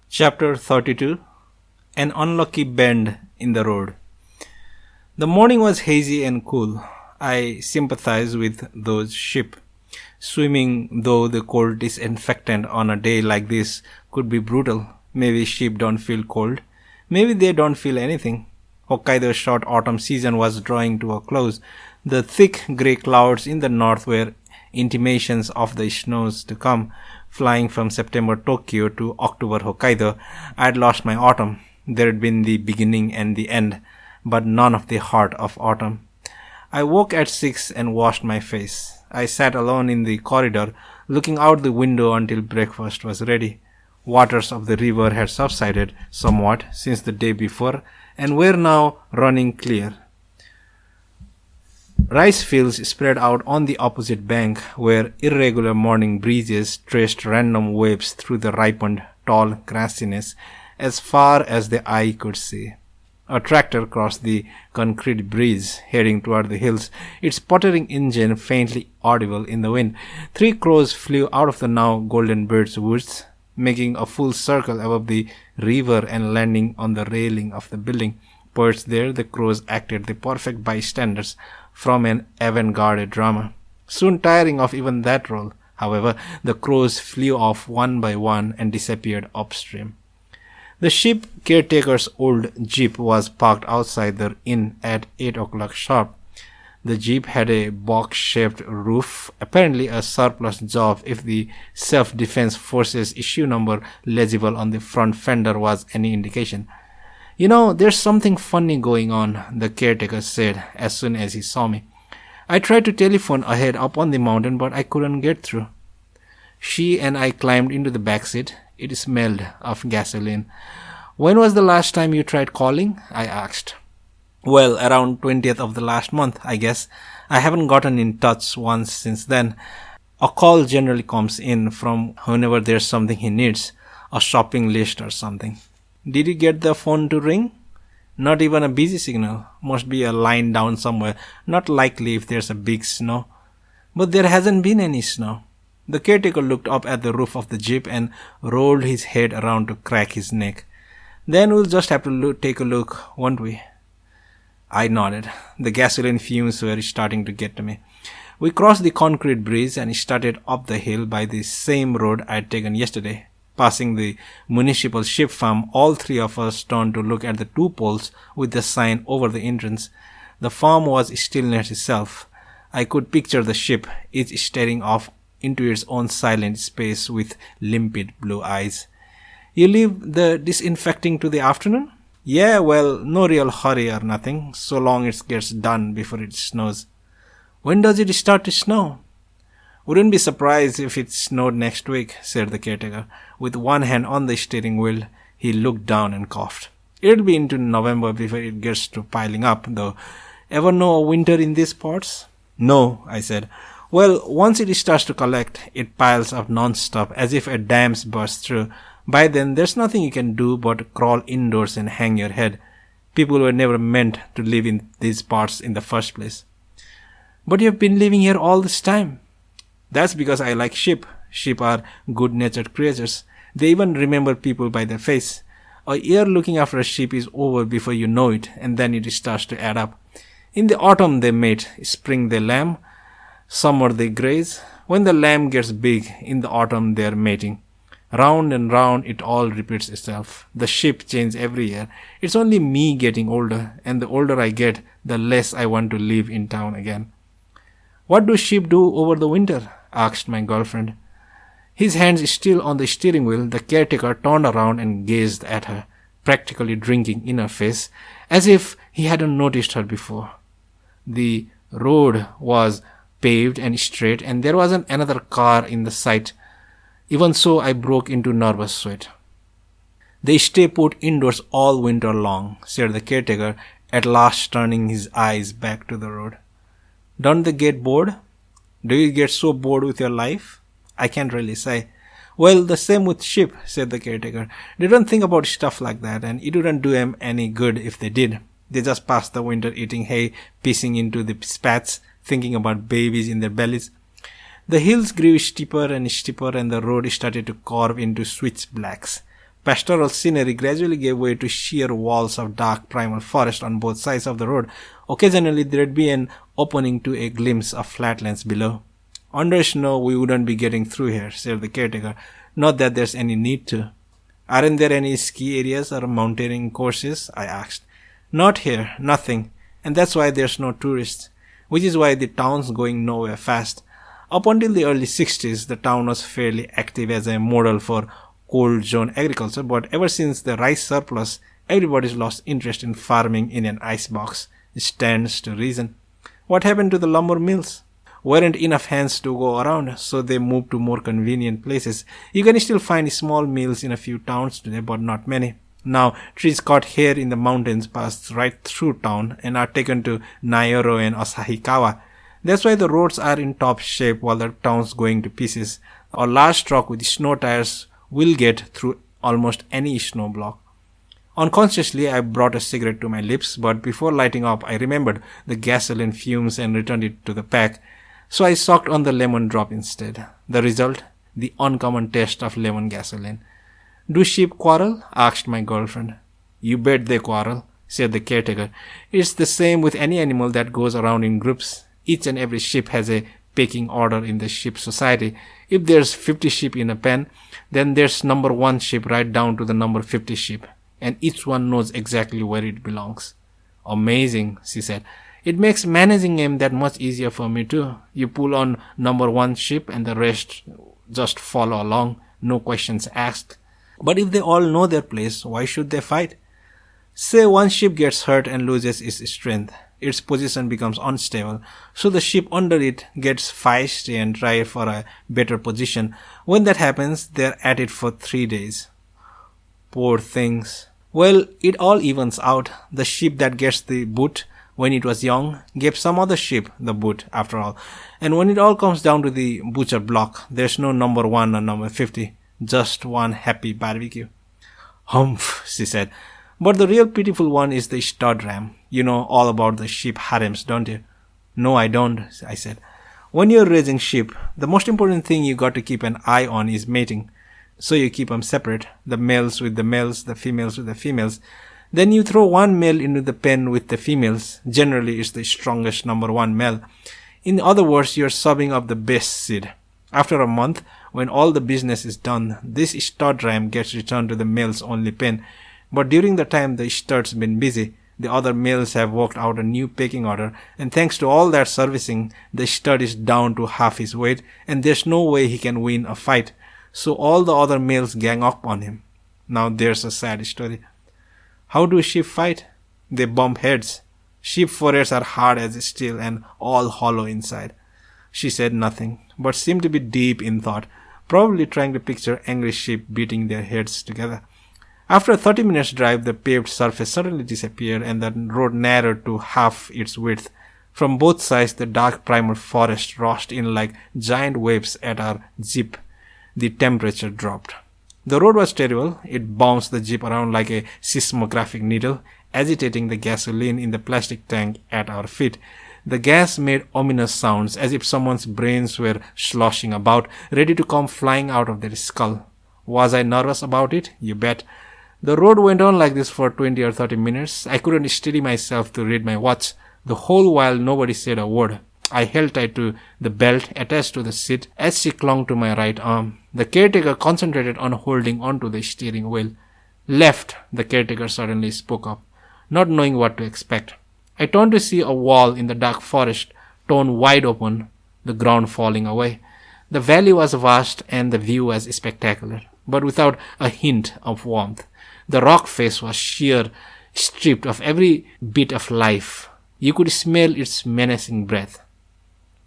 Chapter 32 An Unlucky Bend in the Road. The morning was hazy and cool. I sympathized with those sheep. Swimming, though the cold disinfectant on a day like this could be brutal. Maybe sheep don't feel cold. Maybe they don't feel anything. Hokkaido's short autumn season was drawing to a close. The thick grey clouds in the north were intimations of the snows to come. Flying from September Tokyo to October Hokkaido, I had lost my autumn. There had been the beginning and the end, but none of the heart of autumn. I woke at 6 and washed my face. I sat alone in the corridor, looking out the window until breakfast was ready. Waters of the river had subsided somewhat since the day before and were now running clear. Rice fields spread out on the opposite bank, where irregular morning breezes traced random waves through the ripened, tall grassiness as far as the eye could see. A tractor crossed the concrete bridge, heading toward the hills, its puttering engine faintly audible in the wind. 3 crows flew out of the now golden bird's woods, making a full circle above the river and landing on the railing of the building. Perched there, the crows acted the perfect bystanders from an avant-garde drama. Soon tiring of even that role, however, the crows flew off one by one and disappeared upstream. The ship caretaker's old jeep was parked outside the inn at 8 o'clock sharp. The jeep had a box-shaped roof, apparently a surplus job if the Self-Defense Forces issue number legible on the front fender was any indication. "You know, there's something funny going on," the caretaker said as soon as he saw me. "I tried to telephone ahead up on the mountain, but I couldn't get through." She and I climbed into the back seat. It smelled of gasoline. "When was the last time you tried calling?" I asked. "Well, around 20th of the last month, I guess. I haven't gotten in touch once since then. A call generally comes in from whenever there's something he needs, a shopping list or something." "Did you get the phone to ring?" "Not even a busy signal. Must be a line down somewhere. Not likely if there's a big snow." "But there hasn't been any snow." The caretaker looked up at the roof of the jeep and rolled his head around to crack his neck. "Then we'll just have to take a look, won't we?" I nodded. The gasoline fumes were starting to get to me. We crossed the concrete bridge and started up the hill by the same road I'd taken yesterday. Passing the municipal sheep farm, all 3 of us turned to look at the 2 poles with the sign over the entrance. The farm was stillness itself. I could picture the sheep, each staring off into its own silent space with limpid blue eyes. "You leave the disinfecting to the afternoon?" "Yeah, well, no real hurry or nothing, so long it gets done before it snows." "When does it start to snow?" "Wouldn't be surprised if it snowed next week," said the caretaker. With one hand on the steering wheel, he looked down and coughed. "It'll be into November before it gets to piling up, though. Ever know a winter in these parts?" "No," I said. "Well, once it starts to collect, it piles up non-stop, as if a dam's burst through. By then, there's nothing you can do but crawl indoors and hang your head. People were never meant to live in these parts in the first place." "But you've been living here all this time." "That's because I like sheep. Sheep are good-natured creatures. They even remember people by their face. A year looking after a sheep is over before you know it, and then it starts to add up. In the autumn they mate, spring they lamb, summer they graze. When the lamb gets big, in the autumn they are mating. Round and round it all repeats itself. The sheep change every year. It's only me getting older, and the older I get, the less I want to live in town again." "What do sheep do over the winter?" asked my girlfriend. His hands still on the steering wheel, the caretaker turned around and gazed at her, practically drinking in her face, as if he hadn't noticed her before. The road was paved and straight, and there wasn't another car in the sight. Even so, I broke into nervous sweat. "They stay put indoors all winter long," said the caretaker, at last turning his eyes back to the road. "Don't they get bored?" "Do you get so bored with your life?" "I can't really say." "Well, the same with sheep," said the caretaker. "They don't think about stuff like that, and it wouldn't do them any good if they did. They just pass the winter eating hay, pissing into the spats, thinking about babies in their bellies. The hills grew steeper and steeper, and the road started to curve into switchbacks. pastoral scenery gradually gave way to sheer walls of dark primal forest on both sides of the road. Occasionally there'd be an opening to a glimpse of flatlands below. "Under snow we wouldn't be getting through here," said the caretaker. "Not that there's any need to." "Aren't there any ski areas or mountaineering courses?" I asked. "Not here, nothing. And that's why there's no tourists. Which is why the town's going nowhere fast. Up until the early 60s, the town was fairly active as a model for cold zone agriculture, but ever since the rice surplus, everybody's lost interest in farming in an icebox. It stands to reason. What happened to the lumber mills? Weren't enough hands to go around, so they moved to more convenient places. You can still find small mills in a few towns today, but not many. Now, trees cut here in the mountains pass right through town and are taken to Naioro and Asahikawa. That's why the roads are in top shape while the town's going to pieces. A large truck with snow tires will get through almost any snow block. Unconsciously, I brought a cigarette to my lips, but before lighting up, I remembered the gasoline fumes and returned it to the pack. So I sucked on the lemon drop instead. The result? The uncommon taste of lemon gasoline. "Do sheep quarrel?" asked my girlfriend. "You bet they quarrel," said the caretaker. "It's the same with any animal that goes around in groups. Each and every sheep has a pecking order in the sheep society. If there's 50 sheep in a pen, then there's number 1 sheep right down to the number 50 sheep, and each one knows exactly where it belongs." "Amazing," she said. "It makes managing them that much easier for me too. You pull on number 1 sheep and the rest just follow along, no questions asked. But if they all know their place, why should they fight? Say one sheep gets hurt and loses its strength. Its position becomes unstable, so the sheep under it gets feisty and try for a better position. When that happens, they're at it for 3 days. Poor things. Well, it all evens out. The sheep that gets the boot when it was young gave some other sheep the boot after all. And when it all comes down to the butcher block, there's no number 1 or number 50. Just one happy barbecue." "Humph," she said. "But the real pitiful one is the stud ram. You know all about the sheep harems, don't you?" "No, I don't," I said. "When you're raising sheep, the most important thing you got to keep an eye on is mating. So you keep them separate, the males with the males, the females with the females. Then you throw one male into the pen with the females. Generally, it's the strongest number 1 male. In other words, you're subbing up the best seed. After a month, when all the business is done, this stud ram gets returned to the male's only pen. But during the time the stud's been busy, the other males have worked out a new pecking order, and thanks to all that servicing, the stud is down to half his weight, and there's no way he can win a fight. So all the other males gang up on him. Now there's a sad story. How do sheep fight? They bump heads. Sheep foreheads are hard as steel and all hollow inside." She said nothing, but seemed to be deep in thought, probably trying to picture angry sheep beating their heads together. After a 30 minutes drive, the paved surface suddenly disappeared and the road narrowed to half its width. From both sides, the dark primal forest rushed in like giant waves at our jeep. The temperature dropped. The road was terrible. It bounced the jeep around like a seismographic needle, agitating the gasoline in the plastic tank at our feet. The gas made ominous sounds, as if someone's brains were sloshing about, ready to come flying out of their skull. Was I nervous about it? You bet. The road went on like this for 20 or 30 minutes. I couldn't steady myself to read my watch. The whole while nobody said a word. I held tight to the belt attached to the seat as she clung to my right arm. The caretaker concentrated on holding onto the steering wheel. "Left," the caretaker suddenly spoke up, not knowing what to expect. I turned to see a wall in the dark forest, torn wide open, the ground falling away. The valley was vast and the view was spectacular, but without a hint of warmth. The rock face was sheer, stripped of every bit of life. You could smell its menacing breath.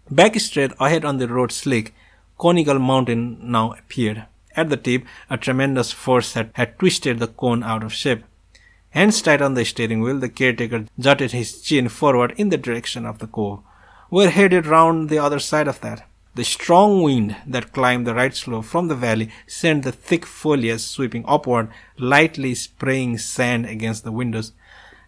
Back straight ahead on the road slick, conical mountain now appeared. At the tip, a tremendous force had twisted the cone out of shape. Hands tight on the steering wheel, the caretaker jutted his chin forward in the direction of the cove. "We're headed round the other side of that." The strong wind that climbed the right slope from the valley sent the thick foliage sweeping upward, lightly spraying sand against the windows.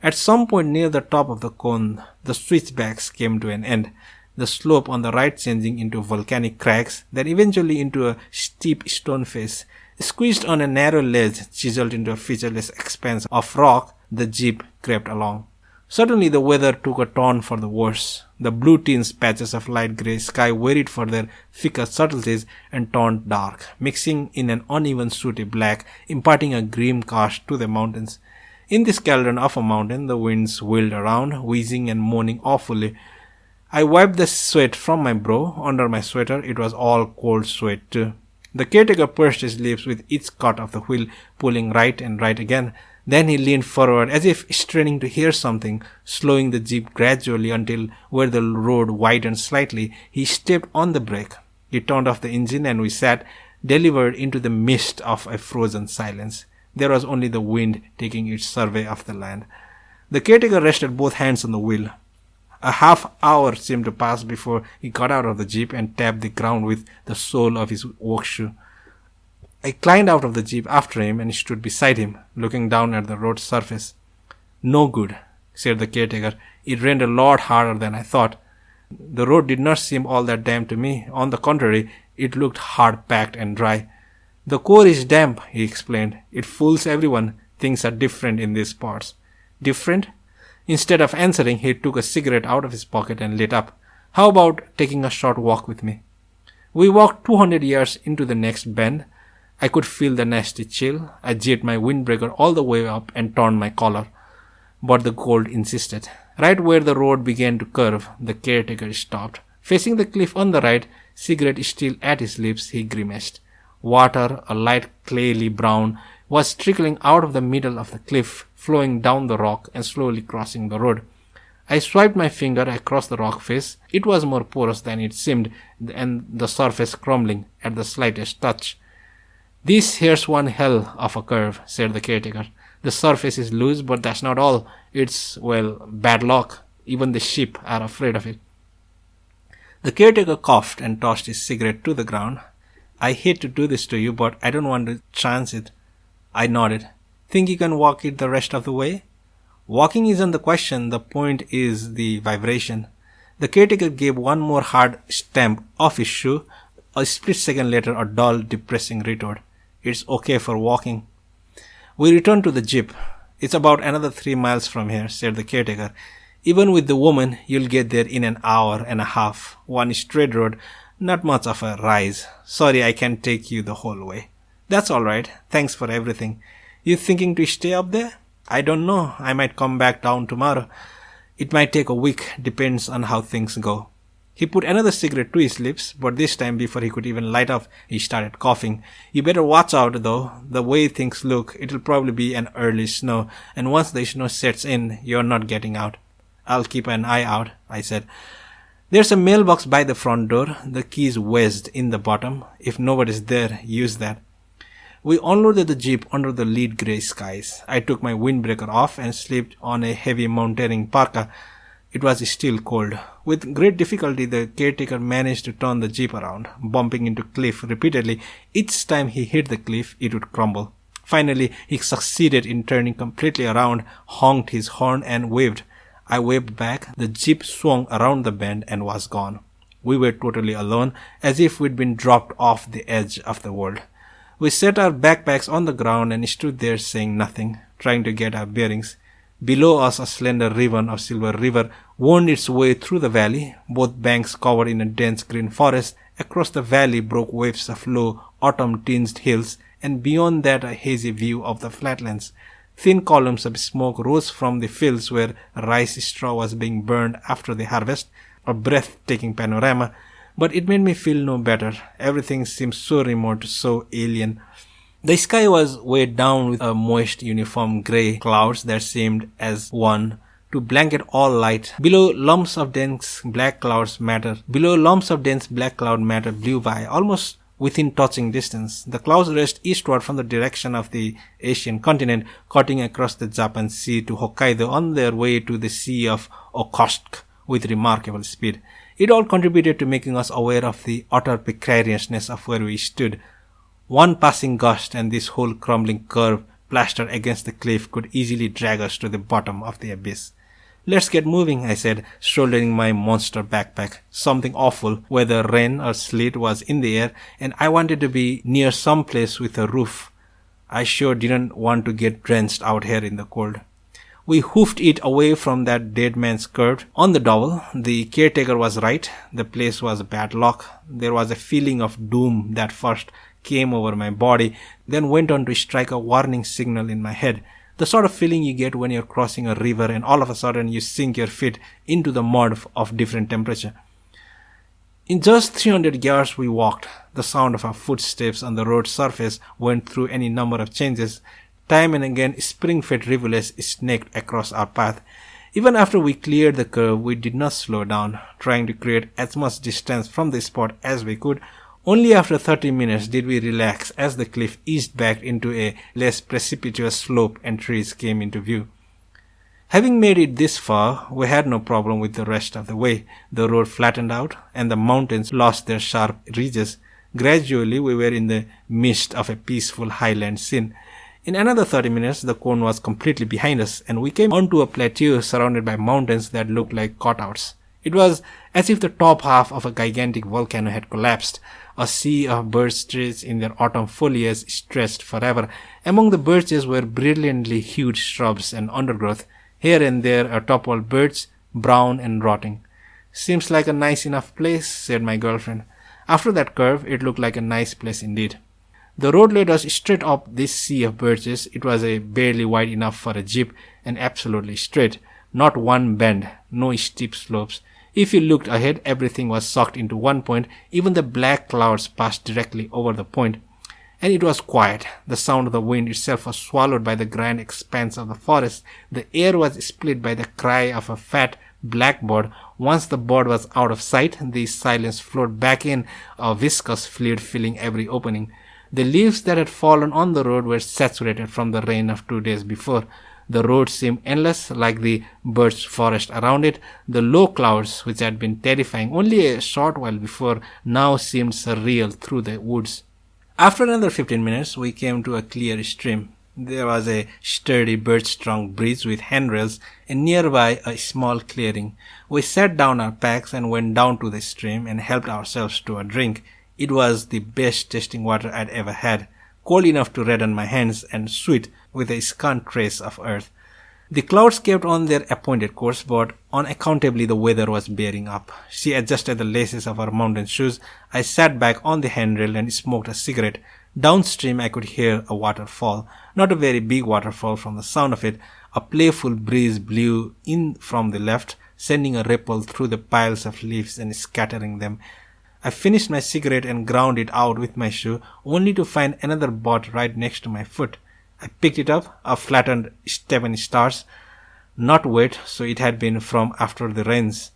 At some point near the top of the cone, the switchbacks came to an end, the slope on the right changing into volcanic cracks, then eventually into a steep stone face. Squeezed on a narrow ledge chiseled into a featureless expanse of rock, the jeep crept along. Suddenly the weather took a turn for the worse. The blue tints patches of light grey sky varied for their thicker subtleties and turned dark, mixing in an uneven sooty black, imparting a grim cast to the mountains. In this cauldron of a mountain, the winds wheeled around, wheezing and moaning awfully. I wiped the sweat from my brow. Under my sweater, it was all cold sweat too. The caretaker pursed his lips with each cut of the wheel, pulling right and right again. Then he leaned forward as if straining to hear something, slowing the jeep gradually until where the road widened slightly, he stepped on the brake. He turned off the engine and we sat, delivered into the mist of a frozen silence. There was only the wind taking its survey of the land. The caretaker rested both hands on the wheel. A half hour seemed to pass before he got out of the jeep and tapped the ground with the sole of his work shoe. I climbed out of the jeep after him and stood beside him, looking down at the road's surface. "No good," said the caretaker. "It rained a lot harder than I thought." The road did not seem all that damp to me. On the contrary, it looked hard-packed and dry. "The core is damp," he explained. "It fools everyone. Things are different in these parts." "Different?" Instead of answering, he took a cigarette out of his pocket and lit up. "How about taking a short walk with me?" We walked 200 yards into the next bend. I could feel the nasty chill. I jigged my windbreaker all the way up and turned my collar. But the cold insisted. Right where the road began to curve, the caretaker stopped. Facing the cliff on the right, cigarette still at his lips, he grimaced. Water, a light clayey brown, was trickling out of the middle of the cliff, flowing down the rock and slowly crossing the road. I swiped my finger across the rock face. It was more porous than it seemed, and the surface crumbling at the slightest touch. "This here's one hell of a curve," said the caretaker. "The surface is loose, but that's not all. It's, well, bad luck. Even the sheep are afraid of it." The caretaker coughed and tossed his cigarette to the ground. "I hate to do this to you, but I don't want to chance it." I nodded. "Think you can walk it the rest of the way?" "Walking isn't the question. The point is the vibration." The caretaker gave one more hard stamp of his shoe. A split second later, a dull, depressing retort. "It's okay for walking." We returned to the jeep. "It's about another 3 miles from here," said the caretaker. "Even with the woman, you'll get there in an hour and a half. One straight road, not much of a rise. Sorry I can't take you the whole way." "That's all right. Thanks for everything. You thinking to stay up there?" "I don't know. I might come back down tomorrow. It might take a week. Depends on how things go." He put another cigarette to his lips, but this time before he could even light up, he started coughing. "You better watch out, though. The way things look, it'll probably be an early snow, and once the snow sets in, you're not getting out." "I'll keep an eye out," I said. "There's a mailbox by the front door. The key's wedged in the bottom. If nobody's there, use that." We unloaded the jeep under the lead grey skies. I took my windbreaker off and slipped on a heavy mountaineering parka. It was still cold. With great difficulty, the caretaker managed to turn the jeep around, bumping into cliff repeatedly. Each time he hit the cliff, it would crumble. Finally, he succeeded in turning completely around, honked his horn, and waved. I waved back. The jeep swung around the bend and was gone. We were totally alone, as if we'd been dropped off the edge of the world. We set our backpacks on the ground and stood there saying nothing, trying to get our bearings. Below us, a slender ribbon of Silver River wound its way through the valley, both banks covered in a dense green forest. Across the valley broke waves of low, autumn-tinged hills, and beyond that a hazy view of the flatlands. Thin columns of smoke rose from the fields where rice straw was being burned after the harvest, a breathtaking panorama. But it made me feel no better. Everything seemed so remote, so alien. The sky was weighed down with a moist, uniform grey clouds that seemed as one to blanket all light. Below, lumps of dense black cloud matter blew by, almost within touching distance. The clouds raced eastward from the direction of the Asian continent, cutting across the Japan Sea to Hokkaido on their way to the Sea of Okhotsk with remarkable speed. It all contributed to making us aware of the utter precariousness of where we stood. One passing gust and this whole crumbling curve plastered against the cliff could easily drag us to the bottom of the abyss. "Let's get moving," I said, shouldering my monster backpack. Something awful, whether rain or sleet, was in the air, and I wanted to be near some place with a roof. I sure didn't want to get drenched out here in the cold. We hoofed it away from that dead man's curve on the double. The caretaker was right. The place was bad luck. There was a feeling of doom that first came over my body, then went on to strike a warning signal in my head. The sort of feeling you get when you're crossing a river and all of a sudden you sink your feet into the mud of different temperature. In just 300 yards we walked. The sound of our footsteps on the road surface went through any number of changes. Time and again, spring-fed rivulets snaked across our path. Even after we cleared the curve, we did not slow down, trying to create as much distance from the spot as we could. Only after 30 minutes did we relax as the cliff eased back into a less precipitous slope and trees came into view. Having made it this far, we had no problem with the rest of the way. The road flattened out, and the mountains lost their sharp ridges. Gradually, we were in the midst of a peaceful highland scene. In another 30 minutes, the cone was completely behind us, and we came onto a plateau surrounded by mountains that looked like cutouts. It was as if the top half of a gigantic volcano had collapsed. A sea of birch trees in their autumn foliage stretched forever. Among the birches were brilliantly hued shrubs and undergrowth. Here and there a toppled birch, brown and rotting. "Seems like a nice enough place," said my girlfriend. After that curve, it looked like a nice place indeed. The road led us straight up this sea of birches. It was barely wide enough for a jeep and absolutely straight. Not one bend, no steep slopes. If you looked ahead, everything was sucked into one point. Even the black clouds passed directly over the point. And it was quiet. The sound of the wind itself was swallowed by the grand expanse of the forest. The air was split by the cry of a fat blackbird. Once the bird was out of sight, the silence flowed back in, a viscous fluid filling every opening. The leaves that had fallen on the road were saturated from the rain of 2 days before. The road seemed endless, like the birch forest around it. The low clouds, which had been terrifying only a short while before, now seemed surreal through the woods. After another 15 minutes, we came to a clear stream. There was a sturdy birch-trunk bridge with handrails, and nearby a small clearing. We set down our packs and went down to the stream and helped ourselves to a drink. It was the best tasting water I'd ever had, cold enough to redden my hands and sweet with a scant trace of earth. The clouds kept on their appointed course, but unaccountably the weather was bearing up. She adjusted the laces of her mountain shoes. I sat back on the handrail and smoked a cigarette. Downstream I could hear a waterfall, not a very big waterfall from the sound of it. A playful breeze blew in from the left, sending a ripple through the piles of leaves and scattering them. I finished my cigarette and ground it out with my shoe, only to find another butt right next to my foot. I picked it up, a flattened 7 stars, not wet, so it had been from after the rains,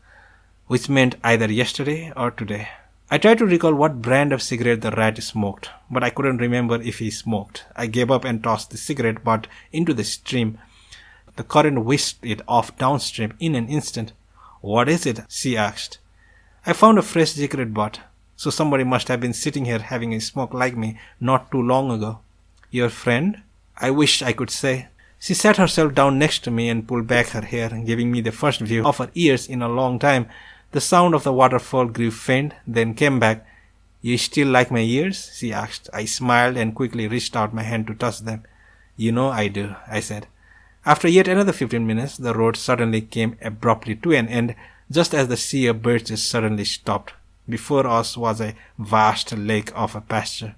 which meant either yesterday or today. I tried to recall what brand of cigarette the rat smoked, but I couldn't remember if he smoked. I gave up and tossed the cigarette butt into the stream. The current whisked it off downstream in an instant. "What is it?" she asked. I found a fresh cigarette butt, so somebody must have been sitting here having a smoke like me not too long ago. "Your friend?" I wished I could say. She sat herself down next to me and pulled back her hair, giving me the first view of her ears in a long time. The sound of the waterfall grew faint, then came back. "You still like my ears?" she asked. I smiled and quickly reached out my hand to touch them. "You know I do," I said. After yet another 15 minutes, the road suddenly came abruptly to an end, just as the sea of birches suddenly stopped. Before us was a vast lake of a pasture.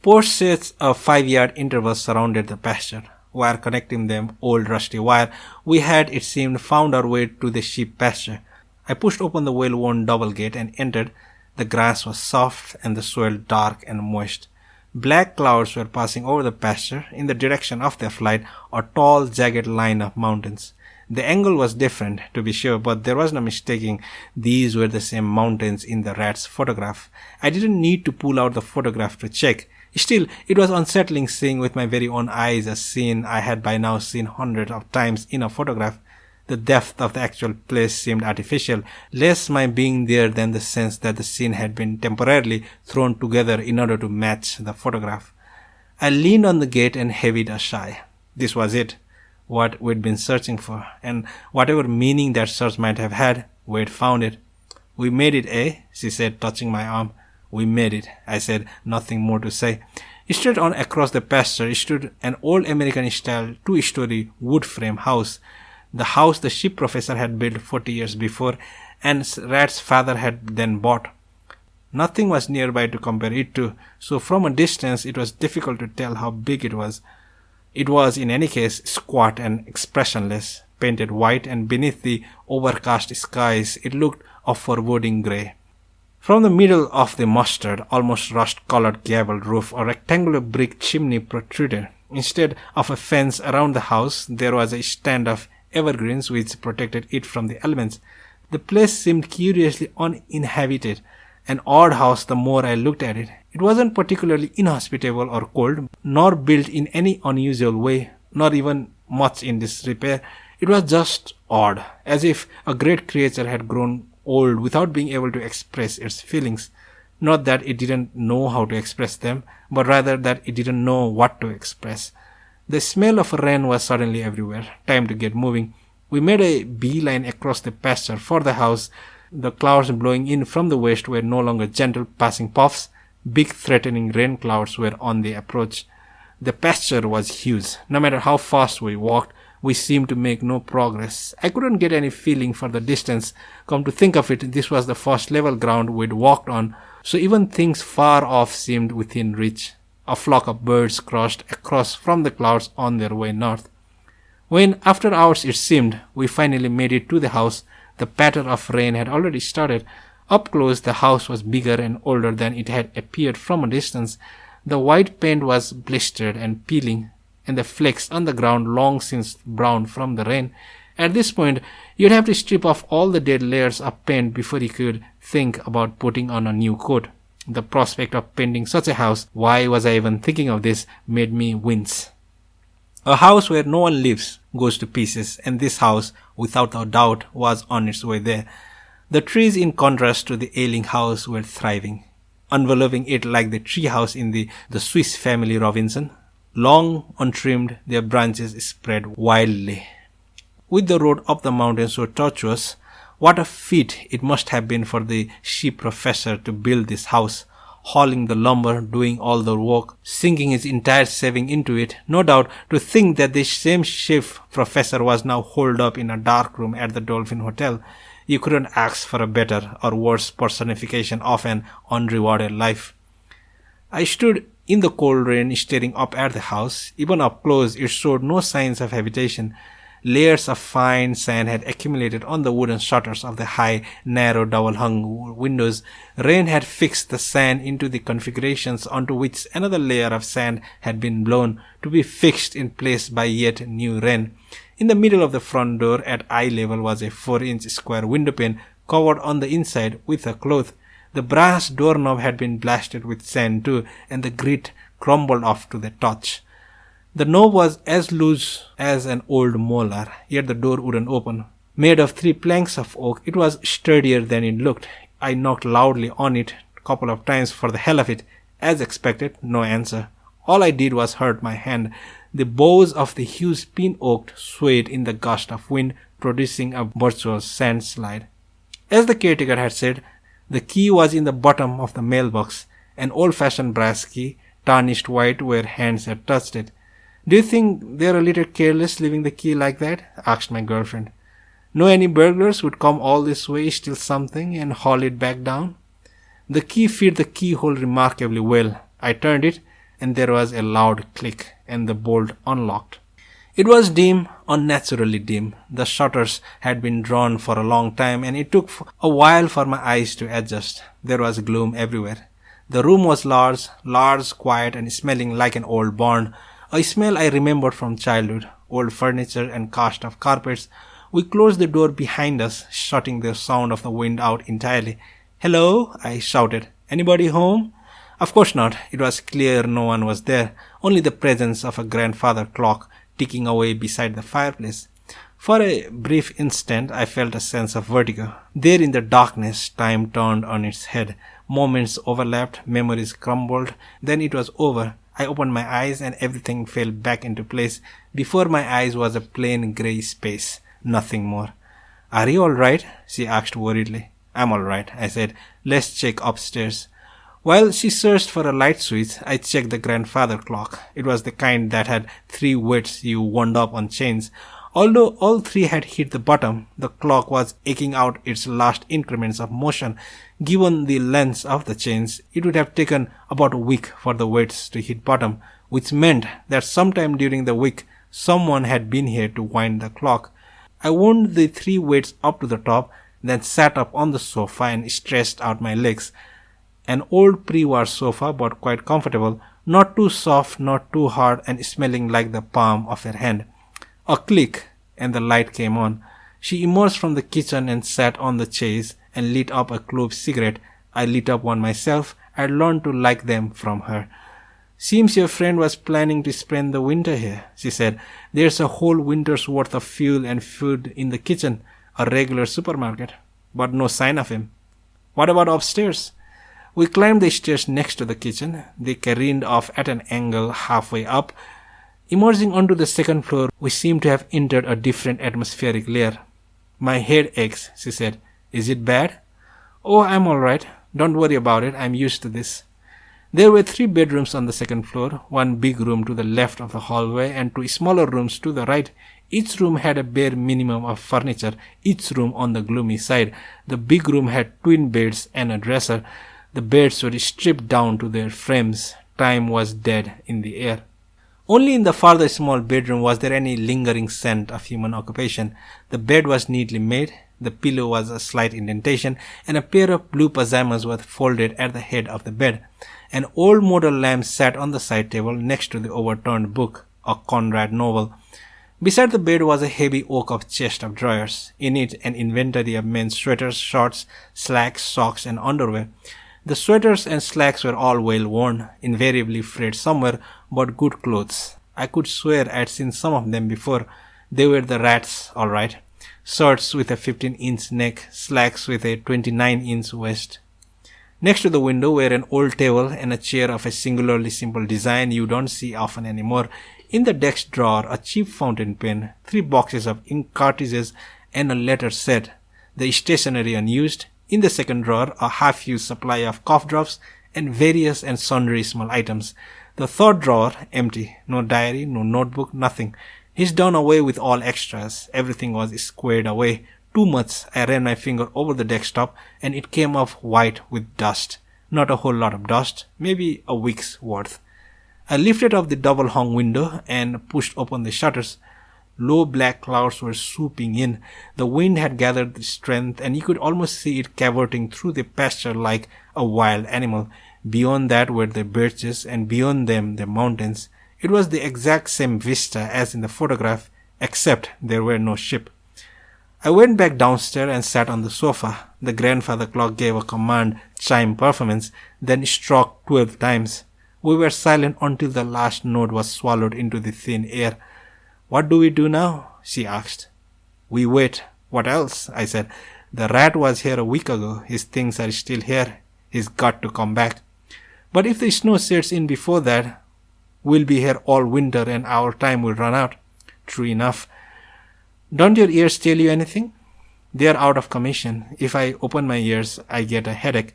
Post sets of 5-yard intervals surrounded the pasture. Wire connecting them, old rusty wire, we had, it seemed, found our way to the sheep pasture. I pushed open the well-worn double gate and entered. The grass was soft and the soil dark and moist. Black clouds were passing over the pasture. In the direction of their flight, a tall, jagged line of mountains. The angle was different, to be sure, but there was no mistaking these were the same mountains in the rat's photograph. I didn't need to pull out the photograph to check. Still, it was unsettling seeing with my very own eyes a scene I had by now seen hundreds of times in a photograph. The depth of the actual place seemed artificial, less my being there than the sense that the scene had been temporarily thrown together in order to match the photograph. I leaned on the gate and heaved a sigh. This was it. what we'd been searching for, and whatever meaning that search might have had, we'd found it. "We made it, eh?" she said, touching my arm. "We made it," I said, nothing more to say. Straight on across the pasture stood an old American-style two-story wood-frame house, the house the ship professor had built 40 years before and Rat's father had then bought. Nothing was nearby to compare it to, so from a distance it was difficult to tell how big it was. It was, in any case, squat and expressionless, painted white, and beneath the overcast skies it looked of foreboding grey. From the middle of the mustard, almost rust-colored gabled roof, a rectangular brick chimney protruded. Instead of a fence around the house, there was a stand of evergreens which protected it from the elements. The place seemed curiously uninhabited, an odd house the more I looked at it. It wasn't particularly inhospitable or cold, nor built in any unusual way, nor even much in disrepair. It was just odd, as if a great creature had grown old without being able to express its feelings. Not that it didn't know how to express them, but rather that it didn't know what to express. The smell of rain was suddenly everywhere. Time to get moving. We made a beeline across the pasture for the house. The clouds blowing in from the west were no longer gentle passing puffs. Big threatening rain clouds were on the approach. The pasture was huge. No matter how fast we walked, we seemed to make no progress. I couldn't get any feeling for the distance. Come to think of it, this was the first level ground we'd walked on, so even things far off seemed within reach. A flock of birds crossed across from the clouds on their way north. When, after hours it seemed, we finally made it to the house, the patter of rain had already started. Up close, the house was bigger and older than it had appeared from a distance. The white paint was blistered and peeling, and the flakes on the ground long since brown from the rain. At this point, you'd have to strip off all the dead layers of paint before you could think about putting on a new coat. The prospect of painting such a house, why was I even thinking of this, made me wince. A house where no one lives goes to pieces, and this house, without a doubt, was on its way there. The trees, in contrast to the ailing house, were thriving, enveloping it like the tree house in the Swiss Family Robinson. Long untrimmed, their branches spread wildly. With the road up the mountain so tortuous, what a feat it must have been for the ship professor to build this house, hauling the lumber, doing all the work, sinking his entire saving into it. No doubt, to think that this same ship professor was now holed up in a dark room at the Dolphin Hotel. You couldn't ask for a better or worse personification of an unrewarded life. I stood in the cold rain staring up at the house. Even up close, it showed no signs of habitation. Layers of fine sand had accumulated on the wooden shutters of the high, narrow, double-hung windows. Rain had fixed the sand into the configurations onto which another layer of sand had been blown, to be fixed in place by yet new rain. In the middle of the front door, at eye level, was a 4-inch square windowpane covered on the inside with a cloth. The brass doorknob had been blasted with sand too, and the grit crumbled off to the touch. The knob was as loose as an old molar, yet the door wouldn't open. Made of 3 planks of oak, it was sturdier than it looked. I knocked loudly on it a couple of times for the hell of it. As expected, no answer. All I did was hurt my hand. The boughs of the huge pin oak swayed in the gust of wind, producing a virtuous sand slide. As the caretaker had said, the key was in the bottom of the mailbox, an old-fashioned brass key, tarnished white where hands had touched it. "Do you think they're a little careless leaving the key like that?" asked my girlfriend. "Know any burglars would come all this way, steal something, and haul it back down?" The key fit the keyhole remarkably well. I turned it, and there was a loud click, and the bolt unlocked. It was dim, unnaturally dim. The shutters had been drawn for a long time, and it took a while for my eyes to adjust. There was gloom everywhere. The room was large, quiet, and smelling like an old barn. A smell I remembered from childhood, old furniture and cast off carpets. We closed the door behind us, shutting the sound of the wind out entirely. "Hello," I shouted. "Anybody home?" Of course not. It was clear no one was there, only the presence of a grandfather clock ticking away beside the fireplace. For a brief instant, I felt a sense of vertigo. There in the darkness, time turned on its head. Moments overlapped, memories crumbled, then it was over. I opened my eyes and everything fell back into place. Before my eyes was a plain grey space, nothing more. "Are you alright?" she asked worriedly. "I'm alright," I said. "Let's check upstairs." While she searched for a light switch, I checked the grandfather clock. It was the kind that had 3 weights you wound up on chains. Although all 3 had hit the bottom, the clock was aching out its last increments of motion. Given the length of the chains, it would have taken about a week for the weights to hit bottom, which meant that sometime during the week, someone had been here to wind the clock. I wound the 3 weights up to the top, then sat up on the sofa and stretched out my legs. An old pre-war sofa, but quite comfortable, not too soft, not too hard, and smelling like the palm of her hand. A click, and the light came on. She emerged from the kitchen and sat on the chaise and lit up a clove cigarette. I lit up one myself. I learned to like them from her. "Seems your friend was planning to spend the winter here," she said. "There's a whole winter's worth of fuel and food in the kitchen, a regular supermarket, but no sign of him." "What about upstairs?" We climbed the stairs next to the kitchen. They careened off at an angle halfway up. Emerging onto the second floor, we seemed to have entered a different atmospheric layer. "My head aches," she said. "Is it bad?" "Oh, I'm all right. Don't worry about it. I'm used to this." There were 3 bedrooms on the second floor, one big room to the left of the hallway and 2 smaller rooms to the right. Each room had a bare minimum of furniture, each room on the gloomy side. The big room had twin beds and a dresser. The beds were stripped down to their frames. Time was dead in the air. Only in the farther small bedroom was there any lingering scent of human occupation. The bed was neatly made, the pillow was a slight indentation, and a pair of blue pajamas were folded at the head of the bed. An old model lamp sat on the side table next to the overturned book, a Conrad novel. Beside the bed was a heavy oak of chest of drawers. In it, an inventory of men's sweaters, shorts, slacks, socks, and underwear. The sweaters and slacks were all well worn, invariably frayed somewhere, but good clothes. I could swear I'd seen some of them before. They were the Rats, all right. Shirts with a 15-inch neck, slacks with a 29-inch waist. Next to the window were an old table and a chair of a singularly simple design you don't see often anymore. In the desk drawer, a cheap fountain pen, 3 boxes of ink cartridges, and a letter set. The stationery unused. In the second drawer, a half-used supply of cough drops and various and sundry small items. The third drawer, empty. No diary, no notebook, nothing. He's done away with all extras. Everything was squared away. Too much. I ran my finger over the desktop and it came off white with dust. Not a whole lot of dust. Maybe a week's worth. I lifted up the double-hung window and pushed open the shutters. Low black clouds were swooping in. The wind had gathered strength, and you could almost see it cavorting through the pasture like a wild animal. Beyond that were the birches, and beyond them the mountains. It was the exact same vista as in the photograph, except there were no sheep. I went back downstairs and sat on the sofa. The grandfather clock gave a command chime performance, then struck 12 times. We were silent until the last note was swallowed into the thin air. "What do we do now?" she asked. "We wait. What else?" I said. "The rat was here a week ago. His things are still here. He's got to come back. But if the snow sets in before that, we'll be here all winter and our time will run out." "True enough. Don't your ears tell you anything?" "They're out of commission. If I open my ears, I get a headache."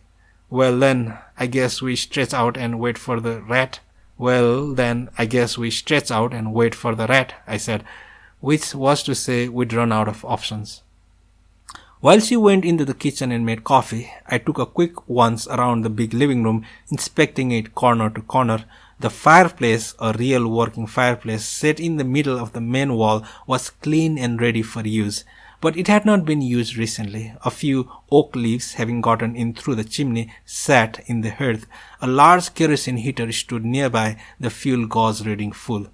"Well then, I guess we stretch out and wait for the rat." "Well, then, I guess we stretch out and wait for the rat," I said, which was to say we'd run out of options. While she went into the kitchen and made coffee, I took a quick once around the big living room, inspecting it corner to corner. The fireplace, a real working fireplace, set in the middle of the main wall, was clean and ready for use. But it had not been used recently. A few oak leaves, having gotten in through the chimney, sat in the hearth. A large kerosene heater stood nearby, the fuel gauge reading full.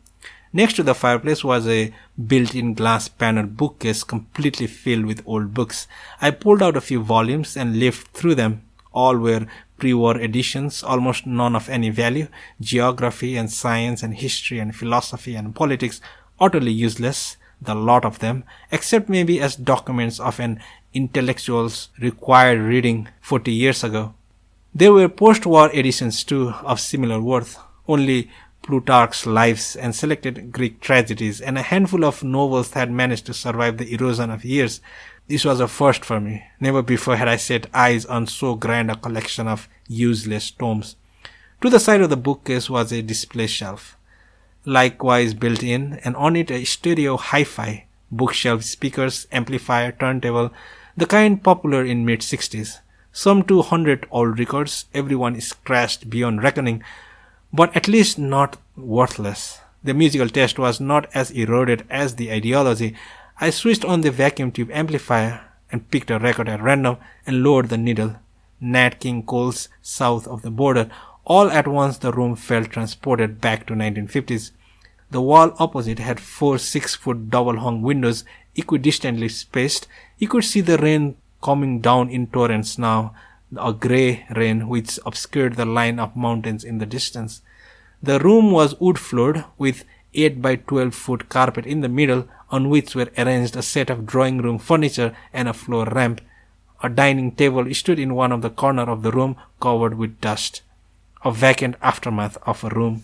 Next to the fireplace was a built-in glass-paneled bookcase completely filled with old books. I pulled out a few volumes and leafed through them. All were pre-war editions, almost none of any value. Geography and science and history and philosophy and politics, utterly useless. The lot of them, except maybe as documents of an intellectual's required reading 40 years ago. There were post-war editions too, of similar worth, only Plutarch's lives and selected Greek tragedies, and a handful of novels that had managed to survive the erosion of years. This was a first for me. Never before had I set eyes on so grand a collection of useless tomes. To the side of the bookcase was a display shelf, likewise built in, and on it a stereo hi-fi, bookshelf, speakers, amplifier, turntable, the kind popular in mid-60s. Some 200 old records, everyone scratched beyond reckoning, but at least not worthless. The musical taste was not as eroded as the ideology. I switched on the vacuum tube amplifier and picked a record at random and lowered the needle. Nat King Cole's South of the Border. All at once the room felt transported back to 1950s. The wall opposite had 4 6-foot double-hung windows equidistantly spaced. You could see the rain coming down in torrents now, a grey rain which obscured the line of mountains in the distance. The room was wood-floored with 8 by 12-foot carpet in the middle, on which were arranged a set of drawing room furniture and a floor lamp. A dining table stood in one of the corners of the room, covered with dust. A vacant aftermath of a room.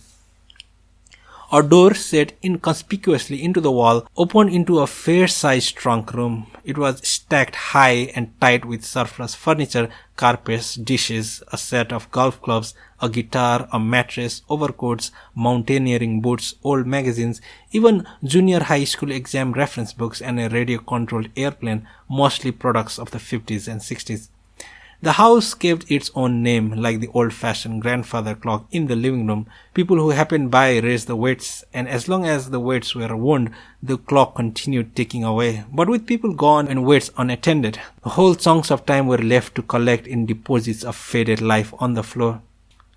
A door set inconspicuously into the wall opened into a fair-sized trunk room. It was stacked high and tight with surplus furniture, carpets, dishes, a set of golf clubs, a guitar, a mattress, overcoats, mountaineering boots, old magazines, even junior high school exam reference books, and a radio-controlled airplane, mostly products of the 50s and 60s. The house kept its own name, like the old-fashioned grandfather clock in the living room. People who happened by raised the weights, and as long as the weights were wound, the clock continued ticking away. But with people gone and weights unattended, whole chunks of time were left to collect in deposits of faded life on the floor.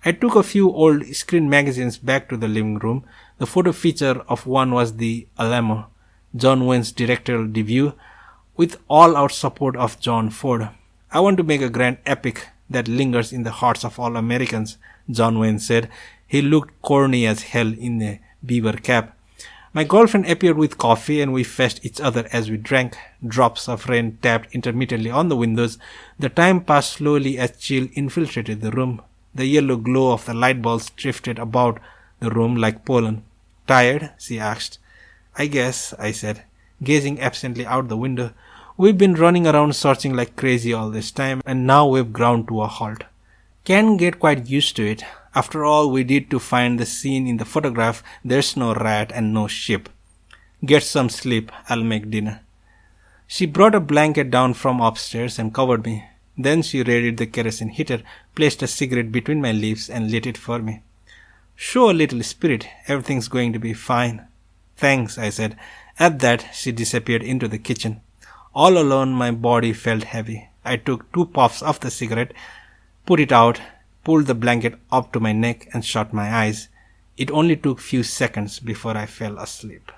I took a few old screen magazines back to the living room. The photo feature of one was the Alamo, John Wayne's directorial debut, with all-out support of John Ford. "I want to make a grand epic that lingers in the hearts of all Americans," John Wayne said. He looked corny as hell in a beaver cap. My girlfriend appeared with coffee, and we faced each other as we drank. Drops of rain tapped intermittently on the windows. The time passed slowly as chill infiltrated the room. The yellow glow of the light bulbs drifted about the room like pollen. "Tired?" she asked. "I guess," I said, gazing absently out the window. "We've been running around searching like crazy all this time, and now we've ground to a halt. Can get quite used to it. After all we did to find the scene in the photograph, there's no rat and no ship. Get some sleep, I'll make dinner." She brought a blanket down from upstairs and covered me. Then she readied the kerosene heater, placed a cigarette between my lips, and lit it for me. "Show a little spirit. Everything's going to be fine." "Thanks," I said. At that, she disappeared into the kitchen. All alone, my body felt heavy. I took 2 puffs of the cigarette, put it out, pulled the blanket up to my neck, and shut my eyes. It only took few seconds before I fell asleep.